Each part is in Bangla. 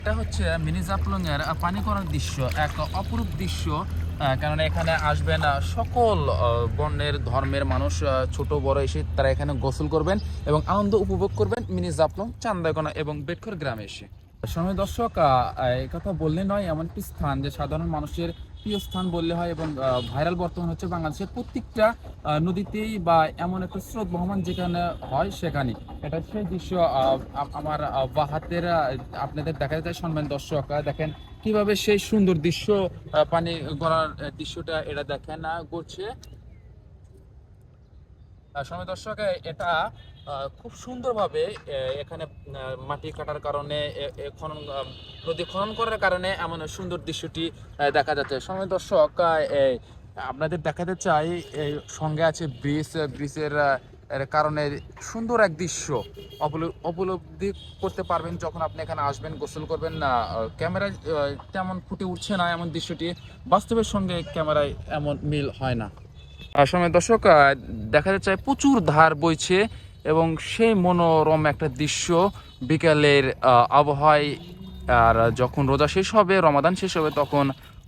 এটা হচ্ছে মিনি জাফলং এর পানি করার দৃশ্য, এক অপরূপ দৃশ্য। কারণ এখানে আসবেন সকল বর্ণের ধর্মের মানুষ, ছোট বড় এসে তারা এখানে গোসল করবেন এবং আনন্দ উপভোগ করবেন মিনি জাফলং, চান্দাইকোনা এবং বেটখর গ্রামে এসে। সময় দর্শক, এই কথা বললে নয়, এমন একটি স্থান যে সাধারণ মানুষের প্রিয় স্থান বললে হয় এবং ভাইরাল বর্তমান হচ্ছে বাংলাদেশের প্রত্যেকটা নদীতেই বা এমন একটা স্রোত বহমান যেখানে হয় সেখানে। এটা সেই দৃশ্য আমার বাঁ হাতের আপনাদের দেখাতে চাই। সম্মান দর্শক, দেখেন কিভাবে সেই সুন্দর দৃশ্য, পানি গড়ার দৃশ্যটা এটা দেখেন করছে। সময় দর্শক, এটা খুব সুন্দরভাবে এখানে মাটি কাটার কারণে খনন, নদী খনন করার কারণে এমন সুন্দর দৃশ্যটি দেখা যাচ্ছে। সময় দর্শক, আপনাদের দেখাতে চাই এই সঙ্গে আছে ব্রিজের এর কারণে সুন্দর এক দৃশ্য উপলব্ধি করতে পারবেন যখন আপনি এখানে আসবেন, গোসল করবেন। না ক্যামেরায় তেমন ফুটে উঠছে না এমন দৃশ্যটি, বাস্তবের সঙ্গে ক্যামেরায় এমন মিল হয় না। সময় দর্শক, দেখা যাচ্ছে প্রচুর ধার বইছে এবং সেই মনোরম একটা দৃশ্য বিকালের আবহাওয়ায়। আর যখন রোজা শেষ হবে, রমাদান শেষ হবে, তখন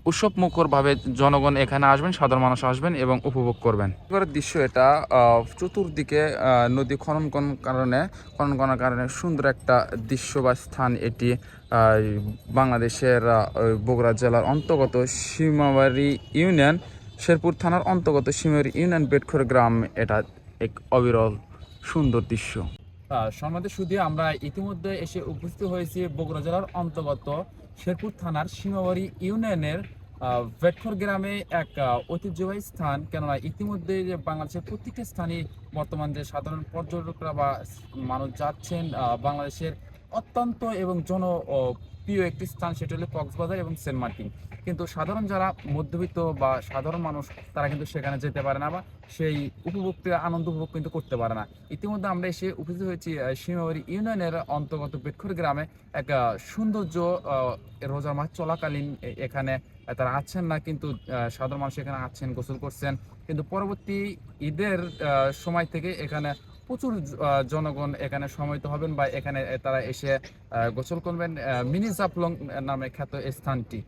উৎসব মুখর ভাবে জনগণ এখানে আসবেন, সাধারণ মানুষ আসবেন এবং উপভোগ করবেন। এবারের দৃশ্য এটা, চতুর্দিকে নদী খনন করার কারণে সুন্দর একটা দৃশ্য বা স্থান এটি। বাংলাদেশের বগুড়া জেলার অন্তর্গত সীমাবাড়ি ইউনিয়ন, শেরপুর থানার অন্তর্গত সীমাবাড়ি ইউনিয়ন বেটখর গ্রাম। এটা এক অবিরল সুন্দর দৃশ্য। সম্মানিত সুধী, আমরা ইতিমধ্যে এসে উপস্থিত হয়েছি বগুড়া জেলার অন্তর্গত শেরপুর থানার সীমাবাড়ি ইউনিয়নের বেটখর গ্রামে, এক ঐতিহ্যবাহী স্থান। কেননা ইতিমধ্যে যে বাংলাদেশের প্রত্যেকটা স্থানে বর্তমান যে সাধারণ পর্যটকরা বা মানুষ যাচ্ছেন, বাংলাদেশের অত্যন্ত এবং প্রিয় একটি স্থান, সেটা হলো কক্সবাজার এবং সেন্ট মার্টিন। কিন্তু সাধারণ যারা মধ্যবিত্ত বা সাধারণ মানুষ, তারা কিন্তু সেখানে যেতে পারে না বা সেই আনন্দ উপভোগ কিন্তু করতে পারে না। ইতিমধ্যে আমরা এসে উপস্থিত হয়েছি সীমাবাড়ি ইউনিয়নের অন্তর্গত বেটখর গ্রামে। এক সৌন্দর্য, রোজা মাস চলাকালীন এখানে তারা আছেন না, কিন্তু সাধারণ মানুষ এখানে আছেন, গোসল করছেন। কিন্তু পরবর্তী ঈদের সময় থেকে এখানে প্রচুর জনগণ এখানে সমাহিত হবেন বা এখানে তারা এসে গোসল করবেন মিনি জাফলং নামে খ্যাত স্থানটি।